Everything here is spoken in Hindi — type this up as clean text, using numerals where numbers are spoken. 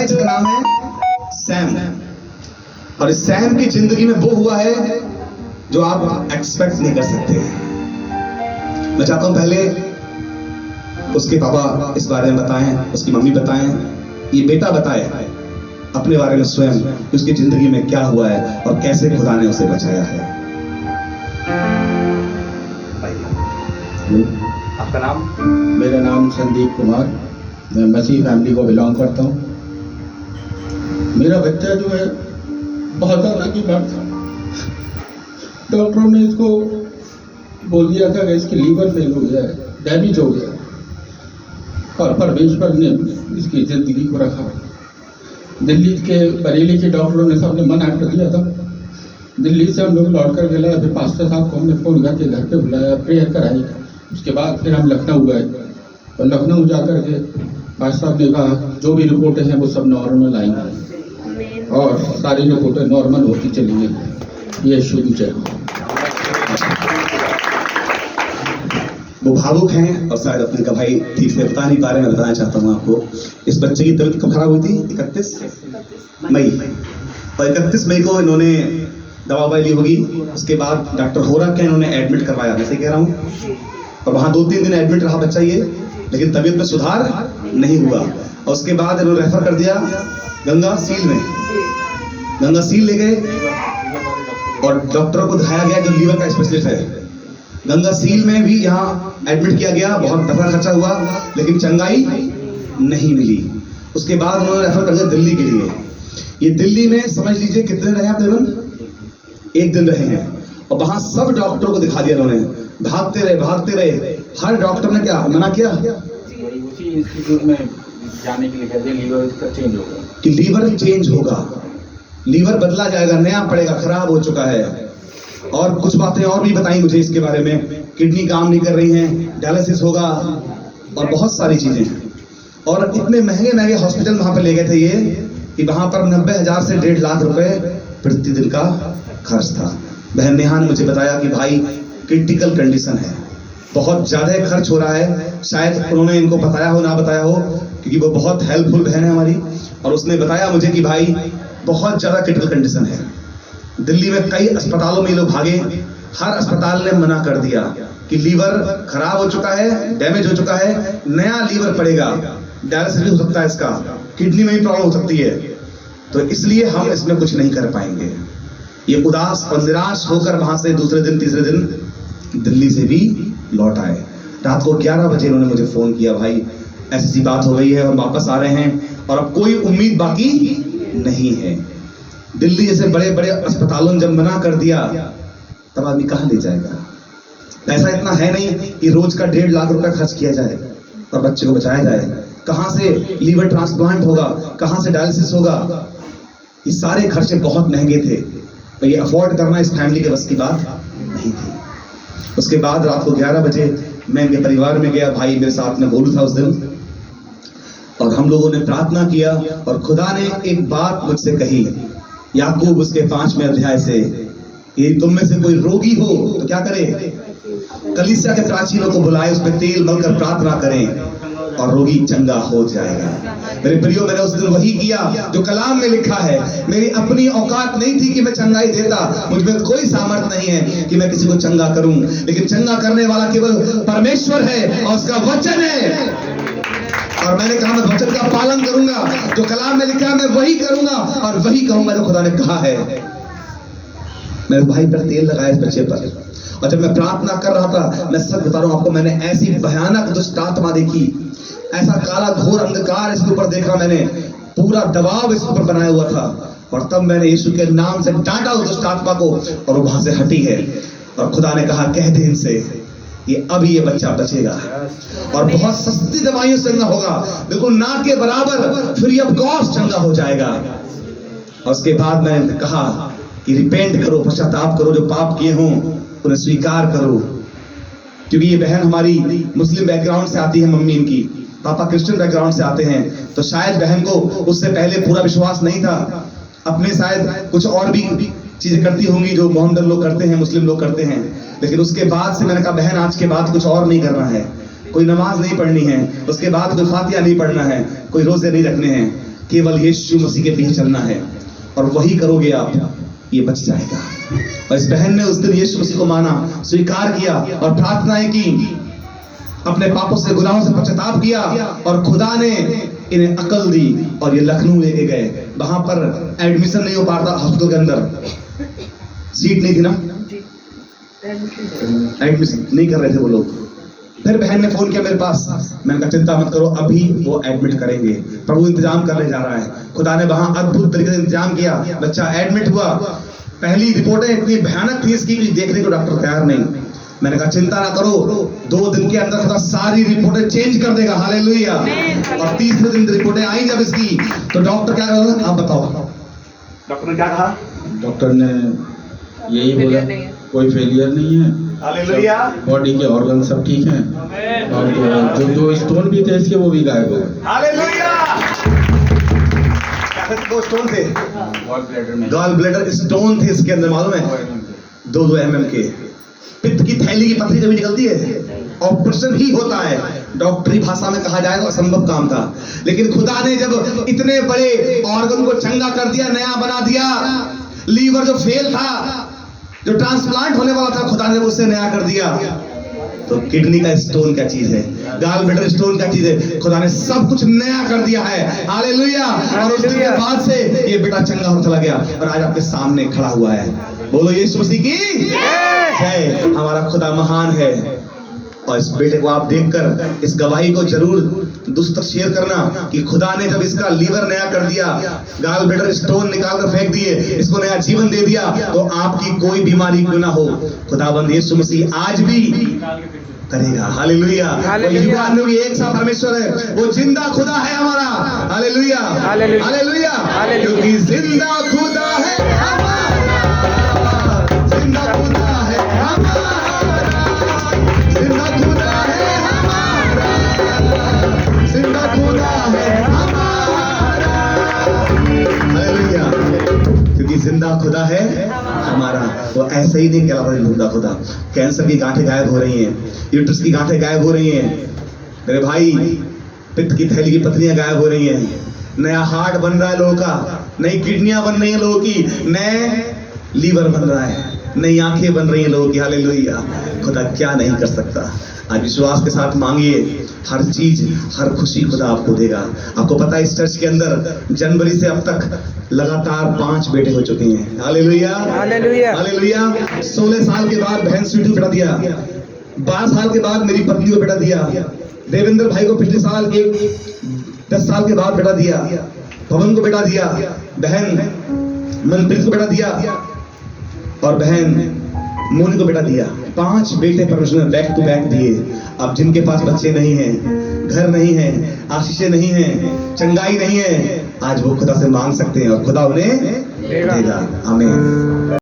है जिसका नाम है सैम। और इस सैम की जिंदगी में वो हुआ है जो आप एक्सपेक्ट नहीं कर सकते। मैं चाहता हूं पहले उसके पापा इस बारे में बताएं, उसकी मम्मी बताएं, ये बेटा बताए अपने बारे में स्वयं कि उसकी जिंदगी में क्या हुआ है और कैसे खुदा ने उसे बचाया है। आपका नाम? मेरा नाम संदीप कुमार, मैं मसीह फैमिली को बिलोंग करता हूँ। मेरा बच्चा जो है बहुत ज़्यादा बीमार था। डॉक्टरों ने इसको बोल दिया था कि इसकी लीवर फेल हो गया है, डैमेज हो गया, और परमेश्वर ने इसकी जिंदगी को रखा। दिल्ली के बरेली के डॉक्टरों ने सबने मना कर दिया था। दिल्ली से हम लोग लौट कर गए, फिर पास्टर साहब को हमने फ़ोन करके घर पे बुलाया, प्रेयर कराई। उसके बाद फिर हम लखनऊ गए और लखनऊ जाकर के पास्टर साहब ने कहा जो भी रिपोर्टें हैं वो सब नॉर्मल आएंगी, और सारी रिपोर्टें नॉर्मल होती चली गई। ये शुरू है। वो भावुक हैं और शायद अपने का भाई ठीक से बता नहीं पा रहे। मैं बताना चाहता हूँ आपको, इस बच्चे की तबीयत कब खराब हुई थी? 31 मई। और 31 मई को इन्होंने दवा ली होगी। उसके बाद डॉक्टर होरा के इन्होंने एडमिट करवाया, मैं सही कह रहा हूँ। और वहाँ 2-3 दिन एडमिट रहा बच्चा ये, लेकिन तबीयत में सुधार नहीं हुआ। और उसके बाद इन्होंने रेफर कर दिया गंगा सील में। गंगा सील ले गए और डॉक्टरों को दिखाया गया जो लीवर का स्पेशलिस्ट है। गंगा सील में भी यहाँ एडमिट किया गया, बहुत पैसा खर्चा हुआ, लेकिन चंगाई नहीं मिली। उसके बाद उन्होंने रेफर कर दिया दिल्ली के लिए। ये दिल्ली में समझ लीजिए कितने रहे आप? तकरीबन 1 दिन रहे हैं। और वहां सब डॉक्टरों को दिखा दिया इन्होंने, भागते रहे। हर डॉक्टर ने क्या मना किया? उसी इंस्टीट्यूट में जाने के लिए कहते हैं लीवर इसका चेंज होगा, कि लीवर चेंज होगा, लीवर बदला जाएगा, नया पड़ेगा, खराब हो चुका है। और कुछ बातें और भी बताई मुझे इसके बारे में, किडनी काम नहीं कर रही है, डायलिसिस होगा और बहुत सारी चीजें। और इतने महंगे हॉस्पिटल वहां पर ले गए थे ये कि वहां पर 90,000 से 1.5 लाख रुपए प्रतिदिन का खर्च था। बहन नेहा ने मुझे बताया कि भाई क्रिटिकल कंडीशन है, बहुत ज्यादा खर्च हो रहा है। शायद उन्होंने इनको बताया हो ना बताया हो, क्योंकि वो बहुत हेल्पफुल बहन है हमारी। और उसने बताया मुझे कि भाई बहुत ज्यादा क्रिटिकल कंडीशन है। दिल्ली में कई अस्पतालों में ये लोग भागे, हर अस्पताल ने मना कर दिया कि लीवर खराब हो चुका है, डैमेज हो चुका है, नया लीवर पड़ेगा, डायलिसिस भी हो सकता है, इसका किडनी में भी प्रॉब्लम हो सकती है, तो इसलिए हम इसमें कुछ नहीं कर पाएंगे। ये उदास और निराश होकर वहां से दूसरे दिन तीसरे दिन दिल्ली से भी लौट आए। रात को 11 बजे इन्होंने मुझे फोन किया, भाई ऐसी बात हो गई है और वापस आ रहे हैं और अब कोई उम्मीद बाकी नहीं है। दिल्ली जैसे बड़े बड़े अस्पतालों ने जब मना कर दिया तब आदमी कहाँ ले जाएगा? पैसा इतना है नहीं कि रोज का 1.5 लाख रुपए खर्च किया जाए और बच्चे को बचाया जाए। कहाँ से लीवर ट्रांसप्लांट होगा, कहाँ से डायलिसिस होगा? ये सारे खर्चे बहुत महंगे थे, तो ये अफोर्ड करना इस फैमिली के बस की बात नहीं थी। उसके बाद रात को 11 बजे मैं इनके परिवार में गया, भाई मेरे साथ में बोलू था उस दिन, और हम लोगों ने प्रार्थना किया और खुदा ने एक बात मुझसे कही, याकूब उसके 5वें अध्याय से, यदि तुम में से कोई रोगी हो तो क्या करे? कलीसिया के प्राचीनों को बुलाए, उस पर तेल मलकर प्रार्थना करें और रोगी चंगा हो जाएगा। मेरे प्रियो, मैंने उस दिन वही किया जो कलाम में लिखा है। मेरी अपनी औकात नहीं थी कि मैं चंगाई देता, मुझ में कोई सामर्थ्य नहीं है कि मैं किसी को चंगा करूं, लेकिन चंगा करने वाला केवल परमेश्वर है और उसका वचन है। और मैंने कहा मैं वचन का पालन करूंगा, जो कलाम में लिखा है मैं वही करूंगा और वही कहूंगा जो खुदा ने कहा है। मेरे भाई पर तेल लगाया इस बच्चे पर, और जब मैं प्रार्थना कर रहा था, मैं सच बता रहा हूं आपको, मैंने ऐसी भयानक दुष्ट आत्मा देखी, ऐसा काला घोर अंधकार इसके ऊपर देखा मैंने, पूरा दबाव इसके ऊपर बनाया हुआ था। और तब मैंने यीशु के नाम से डांटा उस दुष्ट आत्मा को और वो वहां से हटी है। और खुदा ने कहा कह दे इनसे ये अभी ये बच्चा बचेगा और बहुत सस्ती दवाइयों से चंगा होगा, बिल्कुल ना के बराबर फ्री ऑफ कॉस्ट चंगा हो जाएगा। और उसके बाद मैंने कहा कि रिपेंट करो, पश्चाताप करो, जो पाप किए हों उन्हें स्वीकार करो। क्योंकि ये बहन हमारी मुस्लिम बैकग्राउंड से आती है, मम्मी इनकी, पापा क्रिश्चियन बैकग्राउंड से आते हैं, तो शायद बहन को उससे पहले पूरा विश्वास नहीं था। अपने शायद कुछ और भी चीजें करती होंगी जो मोहम्मदन लोग करते हैं, मुस्लिम लोग करते हैं, लेकिन उसके बाद से मैंने कहा बहन आज के बाद कुछ और नहीं करना है, कोई नमाज नहीं पढ़नी है, उसके बाद कोई फातिहा नहीं पढ़ना है, कोई रोजे नहीं रखने हैं, केवल यीशु मसीह के पीछे चलना है और वही करोगे आप, ये बच जाएगा। और इस बहन ने उस दिन यीशु मसीह को माना, स्वीकार किया और प्रार्थनाएं की, अपने पापों से, गुनाहों से पश्चाताप किया और खुदा ने इन्हें अकल दी और ये लखनऊ लेके गए। वहां पर एडमिशन नहीं हो पा रहा, हॉस्पिटल के अंदर सीट नहीं थी ना, एडमिशन नहीं कर रहे थे वो लोग। फिर बहन ने फोन किया मेरे पास, मैंने कहा चिंता मत करो, अभी वो एडमिट करेंगे, प्रभु इंतजाम करने जा रहा है। खुदा ने वहां अद्भुत तरीके से इंतजाम किया, बच्चा एडमिट हुआ। पहली रिपोर्टें इतनी भयानक थी इसकी कि देखने को डॉक्टर तैयार नहीं। मैंने कहा चिंता ना करो, 2 दिन के अंदर खुदा सारी रिपोर्टें चेंज कर देगा, हालेलुया। और तीसरे दिन रिपोर्टें आई जब इसकी, तो डॉक्टर क्या कहा, आप बताओ डॉक्टर ने क्या कहा? डॉक्टर ने यही बोला कोई फेलियर नहीं है, हालेलुया, बॉडी के ऑर्गन सब ठीक हैं, और जो 2 स्टोन भी थे इसके वो भी गायब हो गए। हालेलुया। 2 स्टोन थे, गॉल ब्लैडर स्टोन थे इसके अंदर, मालूम है, 2-2 mm के। पित्त की थैली की पथरी कभी निकलती है, ऑपरेशन ही होता है। डॉक्टरी भाषा में कहा जाए तो असंभव काम था, लेकिन खुदा ने जब इतने बड़े ऑर्गन को चंगा कर दिया, नया बना दिया, लीवर जो फेल था, जो ट्रांसप्लांट होने वाला था, खुदा ने उससे नया कर दिया। तो किडनी का स्टोन क्या चीज है, गॉल ब्लैडर स्टोन क्या चीज है, खुदा ने सब कुछ नया कर दिया है, हालेलुया। और उस दिन के बाद से ये बेटा चंगा होता चला गया और आज आपके सामने खड़ा हुआ है। बोलो यीशु मसीह की जय। हमारा खुदा महान है। और इस बेटे को आप देखकर इस गवाही को जरूर दूसरों तक शेयर करना कि खुदा ने जब इसका लीवर नया कर दिया, गॉल ब्लैडर स्टोन निकाल कर फेंक दिए, इसको नया जीवन दे दिया, तो आपकी कोई बीमारी क्यों ना हो, खुदाबंद यीशु मसीह आज भी करेगा, हालेलुया। युवा में भी एक सा परमेश्वर है, वो जिंदा खुदा है हमारा, हालेलुया हालेलुया, क्योंकि जिंदा खुदा है हमारा, जिंदा खुदा है हमारा, जिंदा खुदा है हमारा, जिंदा खुदा है हमारा, हालेलुया। क्योंकि जिंदा खुदा है हमारा, वो ऐसे ही नहीं कहलाता जिंदा खुदा। कैंसर की गांठें गायब हो रही हैं, यूट्रस की गांठें गायब हो रही हैं, मेरे भाई पित्त की थैली की पथरियां गायब हो रही हैं, नया हार्ट बन रहा है लोगों का, नई किडनियां बन रही हैं लोगों की, नए लीवर बन रहा है, नई आंखें बन रही हैं लोगों की, हालेलुया। खुदा क्या नहीं कर सकता। आज विश्वास के साथ मांगिए, हर चीज, हर खुशी खुदा आपको देगा। आपको पता है इस चर्च के अंदर जनवरी से अब तक लगातार 5 बेटे हो चुके हैं, हालेलुया हालेलुया हालेलुया। 16 साल के बाद बहन स्वीटू बेटा दिया, 12 साल के बाद मेरी पत्नी को बेटा दिया, देवेंद्र भाई को पिछले साल 10 साल के बाद बेटा दिया, पवन को बेटा दिया, बहन मनप्रीत को बेटा दिया और बहन मोनी को बेटा दिया। 5 बेटे परमेश्वर ने बैक टू बैक दिए। अब जिनके पास बच्चे नहीं हैं, घर नहीं है, आशीषें नहीं है, चंगाई नहीं है, आज वो खुदा से मांग सकते हैं और खुदा उन्हें देगा। आमीन।